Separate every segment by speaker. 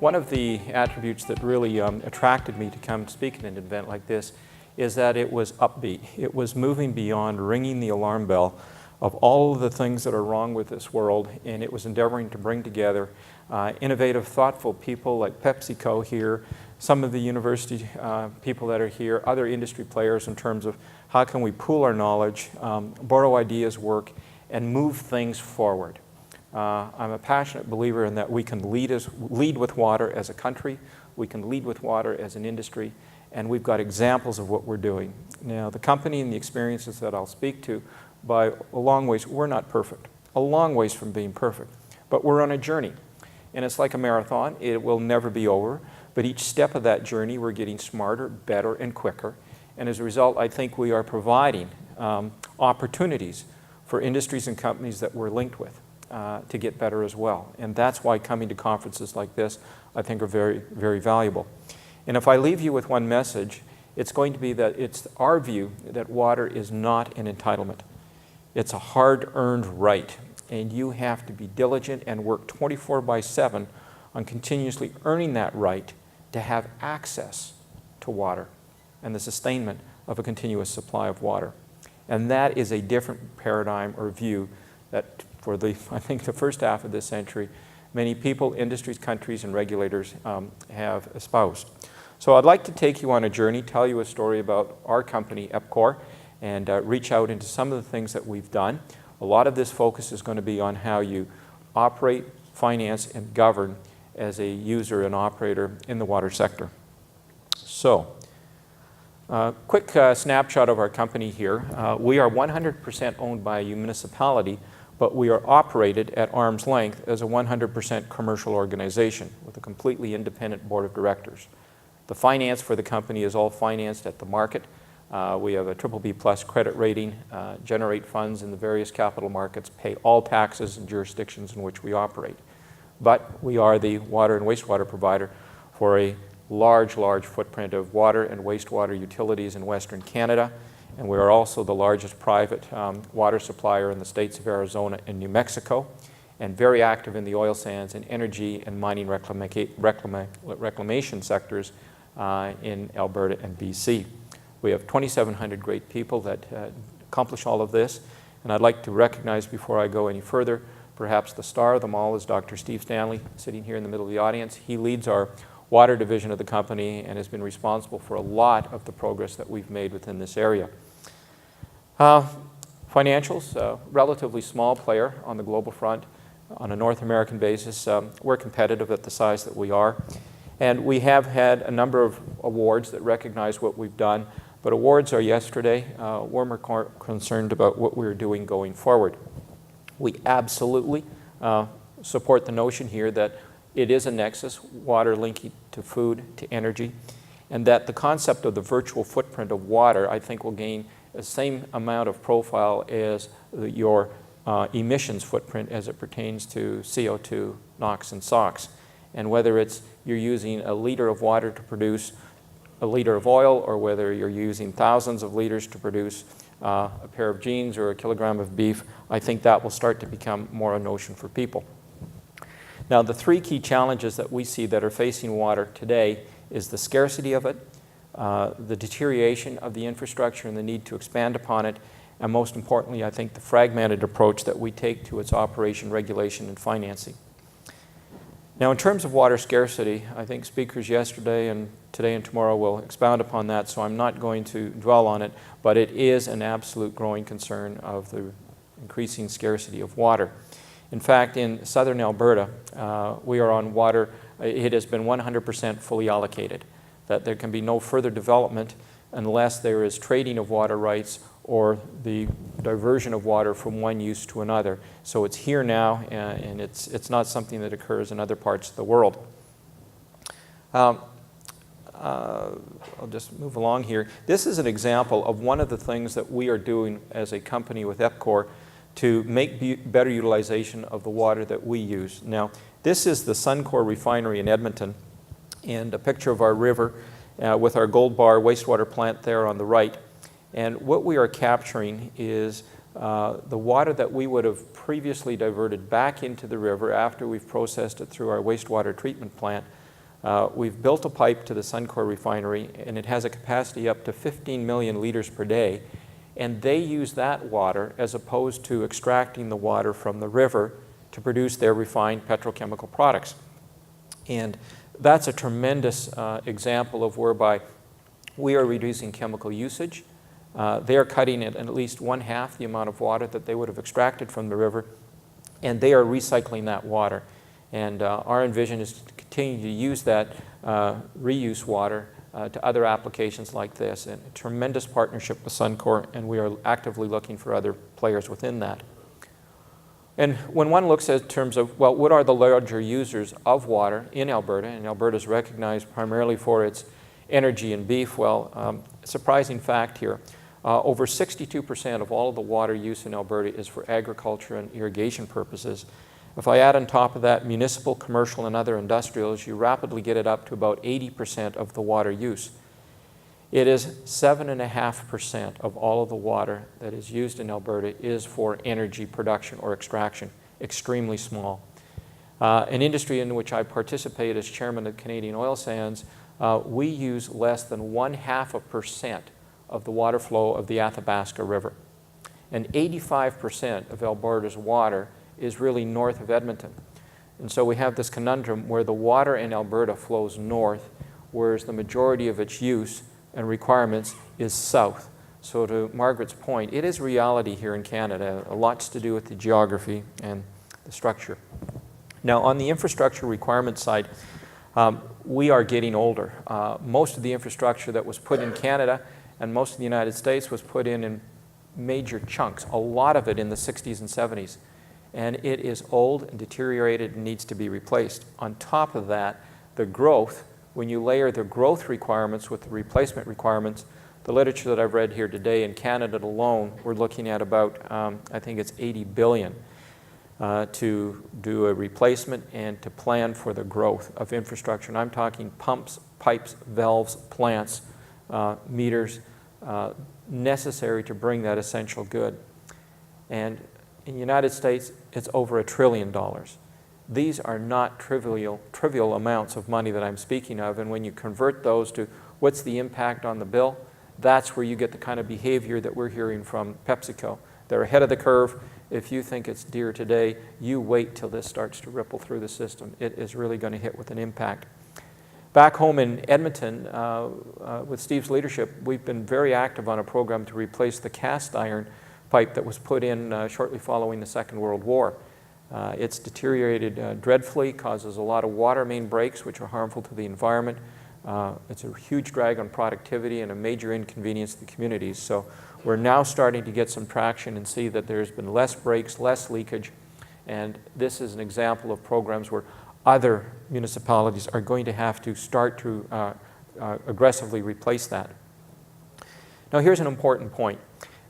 Speaker 1: One of the attributes that really attracted me to come speak at an event like this is that it was upbeat. It was moving beyond ringing the alarm bell of all of the things that are wrong with this world, and it was endeavoring to bring together innovative, thoughtful people like PepsiCo here, some of the university people that are here, other industry players in terms of how can we pool our knowledge, borrow ideas, work, and move things forward. I'm a passionate believer in that we can lead with water as a country, we can lead with water as an industry, and we've got examples of what we're doing. Now, the company and the experiences that I'll speak to, by a long ways, we're not perfect, a long ways from being perfect, but we're on a journey. And it's like a marathon, it will never be over, but each step of that journey we're getting smarter, better, and quicker. And as a result, I think we are providing opportunities for industries and companies that we're linked with to get better as well. And that's why coming to conferences like this, I think, are very, very valuable. And if I leave you with one message, it's going to be that it's our view that water is not an entitlement. It's a hard-earned right, and you have to be diligent and work 24/7 on continuously earning that right to have access to water and the sustainment of a continuous supply of water. And that is a different paradigm or view that for I think the first half of this century, many people, industries, countries, and regulators have espoused. So I'd like to take you on a journey, tell you a story about our company, EPCOR, and reach out into some of the things that we've done. A lot of this focus is going to be on how you operate, finance, and govern as a user and operator in the water sector. So, quick snapshot of our company here. We are 100% owned by a municipality, but we are operated at arm's length as a 100% commercial organization with a completely independent board of directors. The finance for the company is all financed at the market. We have a BBB+ credit rating, generate funds in the various capital markets, pay all taxes in jurisdictions in which we operate. But we are the water and wastewater provider for a large footprint of water and wastewater utilities in Western Canada, and we are also the largest private water supplier in the states of Arizona and New Mexico, and very active in the oil sands and energy and mining reclamation sectors in Alberta and BC. We have 2,700 great people that accomplish all of this, and I'd like to recognize before I go any further, perhaps the star of them all is Dr. Steve Stanley, sitting here in the middle of the audience. He leads our water division of the company and has been responsible for a lot of the progress that we've made within this area. Financials, relatively small player on the global front. On a North American basis, we're competitive at the size that we are. And we have had a number of awards that recognize what we've done, but awards are yesterday. We're more concerned about what we're doing going forward. We absolutely support the notion here that it is a nexus, water linking to food, to energy, and that the concept of the virtual footprint of water, I think, will gain the same amount of profile as your emissions footprint as it pertains to CO2, NOx, and SOx. And whether it's you're using a liter of water to produce a liter of oil, or whether you're using thousands of liters to produce a pair of jeans or a kilogram of beef, I think that will start to become more a notion for people. Now, the three key challenges that we see that are facing water today is the scarcity of it, the deterioration of the infrastructure and the need to expand upon it, and most importantly, I think the fragmented approach that we take to its operation, regulation, and financing. Now, in terms of water scarcity, I think speakers yesterday and today and tomorrow will expound upon that, so I'm not going to dwell on it, but it is an absolute growing concern of the increasing scarcity of water. In fact, in southern Alberta, we are on water, it has been 100% fully allocated, that there can be no further development unless there is trading of water rights or the diversion of water from one use to another. So it's here now, and it's not something that occurs in other parts of the world. I'll just move along here. This is an example of one of the things that we are doing as a company with EPCOR to make better utilization of the water that we use. Now, this is the Suncor refinery in Edmonton, and a picture of our river with our Gold Bar wastewater plant there on the right. And what we are capturing is the water that we would have previously diverted back into the river after we've processed it through our wastewater treatment plant We've built a pipe to the Suncor refinery, and it has a capacity up to 15 million liters per day, and they use that water as opposed to extracting the water from the river to produce their refined petrochemical products. And that's a tremendous example of whereby we are reducing chemical usage. They are cutting it at least 1/2 the amount of water that they would have extracted from the river, and they are recycling that water. And our envision is to continue to use that reuse water to other applications like this. And a tremendous partnership with Suncor, and we are actively looking for other players within that. And when one looks at terms of, well, what are the larger users of water in Alberta, and Alberta is recognized primarily for its energy and beef, well, surprising fact here, over 62% of all of the water use in Alberta is for agriculture and irrigation purposes. If I add on top of that municipal, commercial, and other industrials, you rapidly get it up to about 80% of the water use. It is 7.5% of all of the water that is used in Alberta is for energy production or extraction, extremely small. An industry in which I participate as chairman of Canadian Oil Sands, we use less than 0.5% of the water flow of the Athabasca River. And 85% of Alberta's water is really north of Edmonton. And so we have this conundrum where the water in Alberta flows north, whereas the majority of its use and requirements is south. So to Margaret's point, it is reality here in Canada, a lot to do with the geography and the structure. Now on the infrastructure requirement side, we are getting older. Most of the infrastructure that was put in Canada and most of the United States was put in major chunks, a lot of it in the 60s and 70s. And it is old and deteriorated and needs to be replaced. On top of that, the growth, when you layer the growth requirements with the replacement requirements, the literature that I've read here today in Canada alone, we're looking at about, I think it's 80 billion to do a replacement and to plan for the growth of infrastructure. And I'm talking pumps, pipes, valves, plants, meters, necessary to bring that essential good. And in the United States, it's over $1 trillion. These are not trivial amounts of money that I'm speaking of, and when you convert those to what's the impact on the bill, that's where you get the kind of behavior that we're hearing from PepsiCo. They're ahead of the curve. If you think it's dear today, you wait till this starts to ripple through the system. It is really going to hit with an impact. Back home in Edmonton, with Steve's leadership, we've been very active on a program to replace the cast iron pipe that was put in shortly following the Second World War. It's deteriorated dreadfully, causes a lot of water main breaks, which are harmful to the environment. It's a huge drag on productivity and a major inconvenience to the communities. So we're now starting to get some traction and see that there's been less breaks, less leakage, and this is an example of programs where other municipalities are going to have to start to aggressively replace that. Now here's an important point,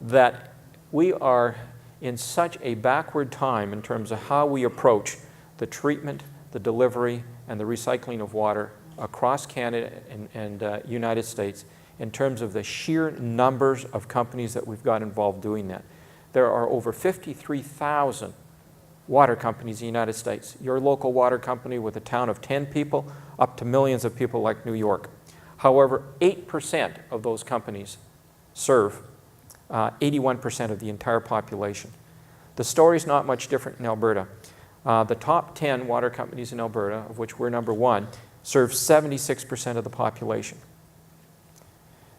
Speaker 1: that we are in such a backward time in terms of how we approach the treatment, the delivery, and the recycling of water across Canada and United States in terms of the sheer numbers of companies that we've got involved doing that. There are over 53,000 water companies in the United States. Your local water company with a town of 10 people up to millions of people like New York. However, 8% of those companies serve 81% of the entire population. The story's not much different in Alberta. The top 10 water companies in Alberta, of which we're number 1, serve 76% of the population.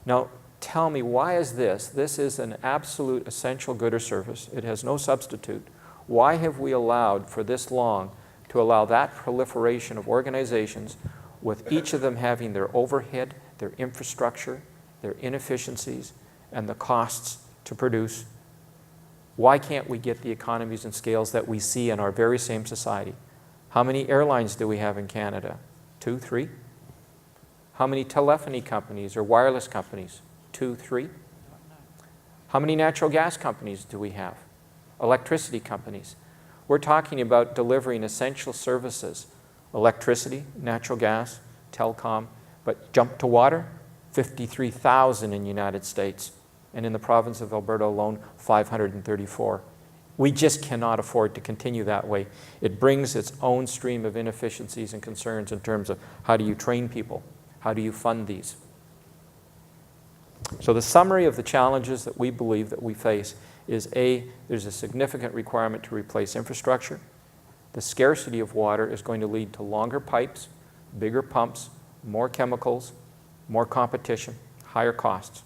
Speaker 1: Now, tell me, why is this? This is an absolute essential good or service. It has no substitute. Why have we allowed for this long to allow that proliferation of organizations with each of them having their overhead, their infrastructure, their inefficiencies, and the costs to produce? Why can't we get the economies and scales that we see in our very same society? How many airlines do we have in Canada? 2, 3? How many telephony companies or wireless companies? 2, 3? How many natural gas companies do we have? Electricity companies. We're talking about delivering essential services, electricity, natural gas, telecom, but jump to water, 53,000 in the United States. And in the province of Alberta alone, 534. We just cannot afford to continue that way. It brings its own stream of inefficiencies and concerns in terms of how do you train people? How do you fund these? So the summary of the challenges that we believe that we face is A, there's a significant requirement to replace infrastructure. The scarcity of water is going to lead to longer pipes, bigger pumps, more chemicals, more competition, higher costs.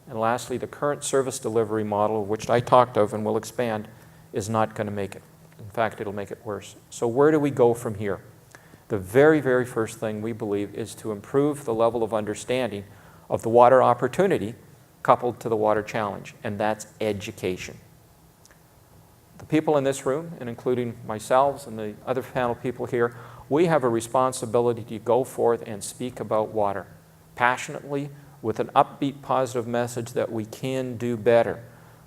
Speaker 1: And lastly, the current service delivery model, which I talked of and will expand, is not going to make it. In fact, it'll make it worse. So where do we go from here? The very, very first thing we believe is to improve the level of understanding of the water opportunity coupled to the water challenge, and that's education. The people in this room, and including myself and the other panel people here, we have a responsibility to go forth and speak about water passionately with an upbeat, positive message that we can do better.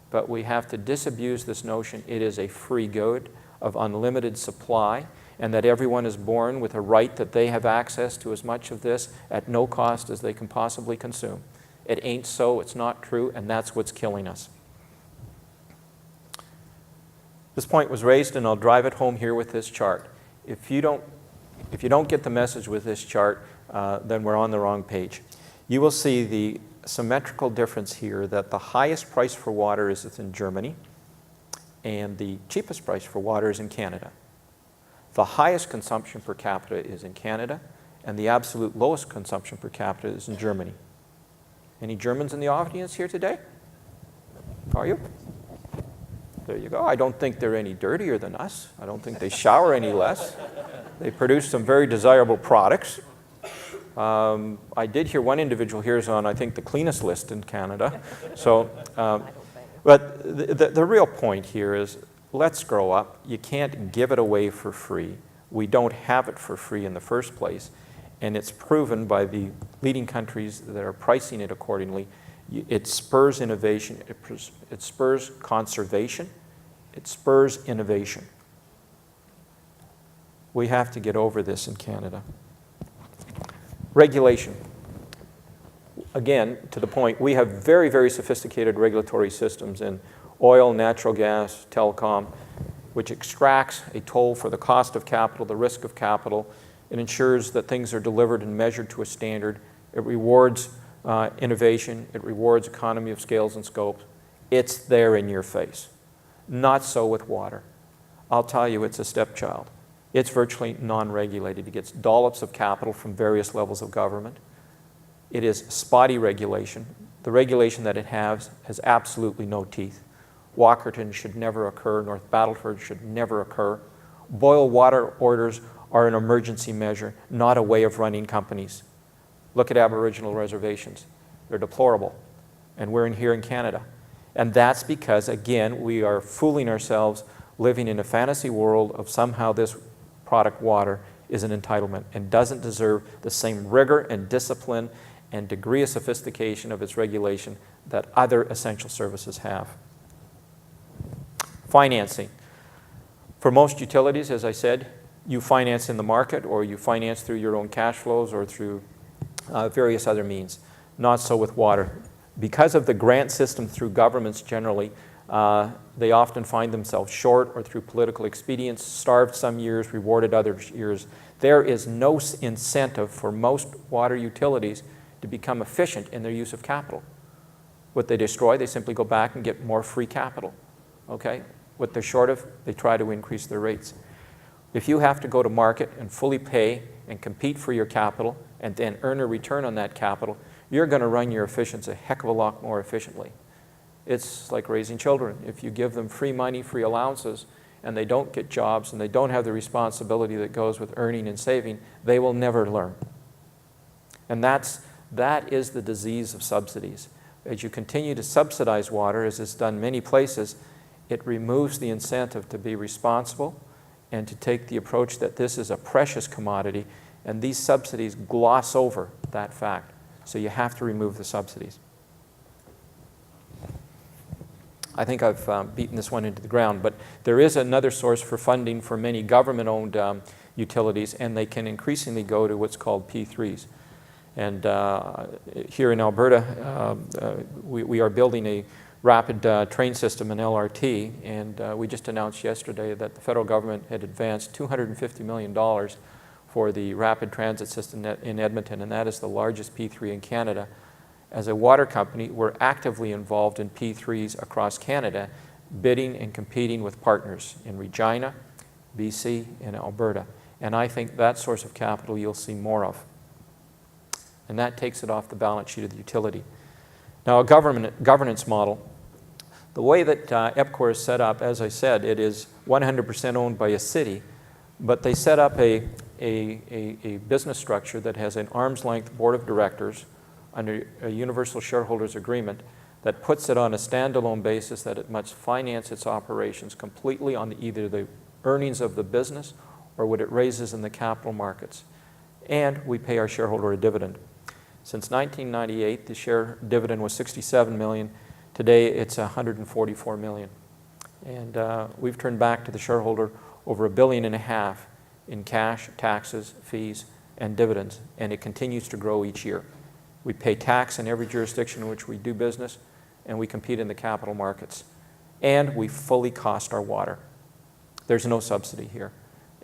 Speaker 1: But we have to disabuse this notion it is a free good of unlimited supply, and that everyone is born with a right that they have access to as much of this at no cost as they can possibly consume. It ain't so, it's not true, and that's what's killing us. This point was raised, and I'll drive it home here with this chart. If you don't get the message with this chart, then we're on the wrong page. You will see the symmetrical difference here that the highest price for water is in Germany, and the cheapest price for water is in Canada. The highest consumption per capita is in Canada, and the absolute lowest consumption per capita is in Germany. Any Germans in the audience here today? Are you? There you go. I don't think they're any dirtier than us. I don't think they shower any less. They produce some very desirable products. I did hear one individual here is on, I think, the cleanest list in Canada. So, but the real point here is, let's grow up. You can't give it away for free. We don't have it for free in the first place. And it's proven by the leading countries that are pricing it accordingly. It spurs innovation, it spurs conservation, it spurs innovation. We have to get over this in Canada. Regulation. Again, to the point, we have very, very sophisticated regulatory systems in oil, natural gas, telecom, which extracts a toll for the cost of capital, the risk of capital. It ensures that things are delivered and measured to a standard. It rewards innovation. It rewards economy of scales and scopes. It's there in your face. Not so with water. I'll tell you, it's a stepchild. It's virtually non-regulated. It gets dollops of capital from various levels of government. It is spotty regulation. The regulation that it has absolutely no teeth. Walkerton should never occur. North Battleford should never occur. Boil water orders are an emergency measure, not a way of running companies. Look at Aboriginal reservations. They're deplorable. And we're in here in Canada. And that's because, again, we are fooling ourselves living in a fantasy world of somehow this product water is an entitlement and doesn't deserve the same rigor and discipline and degree of sophistication of its regulation that other essential services have. Financing. For most utilities, as I said, you finance in the market or you finance through your own cash flows or through various other means. Not so with water. Because of the grant system through governments generally, they often find themselves short or through political expedience, starved some years, rewarded other years. There is no incentive for most water utilities to become efficient in their use of capital. What they destroy, they simply go back and get more free capital. Okay? What they're short of, they try to increase their rates. If you have to go to market and fully pay and compete for your capital and then earn a return on that capital, you're going to run your efficiency a heck of a lot more efficiently. It's like raising children. If you give them free money, free allowances, and they don't get jobs and they don't have the responsibility that goes with earning and saving, they will never learn. And that is the disease of subsidies. As you continue to subsidize water, as it's done many places, it removes the incentive to be responsible and to take the approach that this is a precious commodity, and these subsidies gloss over that fact. So you have to remove the subsidies. I think I've beaten this one into the ground, but there is another source for funding for many government-owned utilities, and they can increasingly go to what's called P3s. And here in Alberta, we are building a rapid train system, an LRT, and we just announced yesterday that the federal government had advanced $250 million for the rapid transit system in Edmonton, and that is the largest P3 in Canada. As a water company, we're actively involved in P3s across Canada, bidding and competing with partners in Regina, BC, and Alberta. And I think that source of capital you'll see more of. And that takes it off the balance sheet of the utility. Now, a governance model. The way that EPCOR is set up, as I said, it is 100% owned by a city, but they set up a business structure that has an arm's length board of directors under a universal shareholders agreement that puts it on a standalone basis that it must finance its operations completely on either the earnings of the business or what it raises in the capital markets. And we pay our shareholder a dividend. Since 1998, the share dividend was $67 million. Today, it's $144 million. And we've turned back to the shareholder over $1.5 billion in cash, taxes, fees, and dividends, and it continues to grow each year. We pay tax in every jurisdiction in which we do business, and we compete in the capital markets. And we fully cost our water. There's no subsidy here.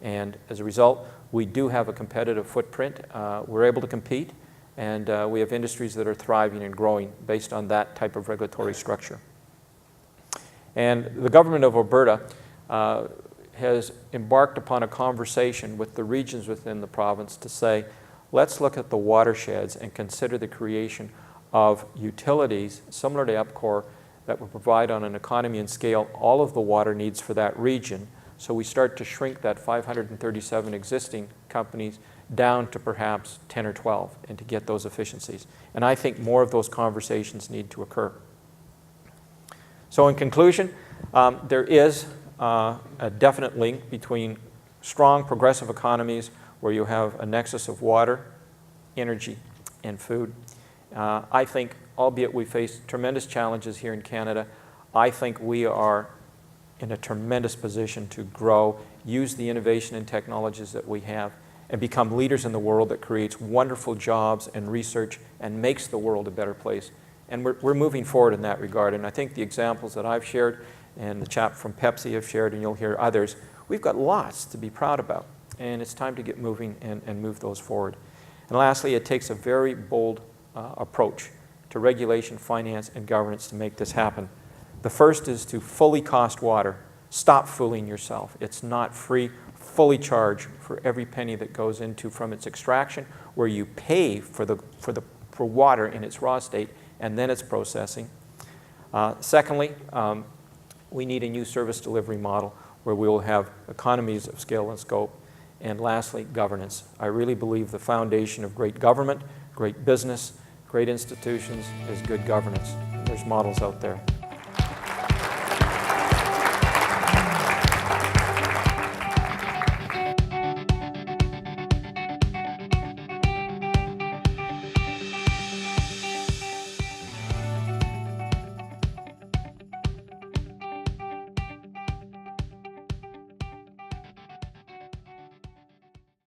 Speaker 1: And as a result, we do have a competitive footprint. We're able to compete, and we have industries that are thriving and growing based on that type of regulatory structure. And the government of Alberta has embarked upon a conversation with the regions within the province to say, let's look at the watersheds and consider the creation of utilities similar to EPCOR that will provide on an economy and scale all of the water needs for that region. So we start to shrink that 537 existing companies down to perhaps 10 or 12 and to get those efficiencies. And I think more of those conversations need to occur. So in conclusion, there is a definite link between strong progressive economies where you have a nexus of water, energy, and food. I think, albeit we face tremendous challenges here in Canada, I think we are in a tremendous position to grow, use the innovation and technologies that we have, and become leaders in the world that creates wonderful jobs and research and makes the world a better place. And we're moving forward in that regard. And I think the examples that I've shared and the chap from Pepsi have shared, and you'll hear others, we've got lots to be proud about. And it's time to get moving and move those forward. And lastly, it takes a very bold approach to regulation, finance, and governance to make this happen. The first is to fully cost water. Stop fooling yourself. It's not free. Fully charge for every penny that goes into from its extraction, where you pay for water in its raw state and then its processing. Secondly, we need a new service delivery model where we will have economies of scale and scope. And lastly, governance. I really believe the foundation of great government, great business, great institutions is good governance. There's models out there.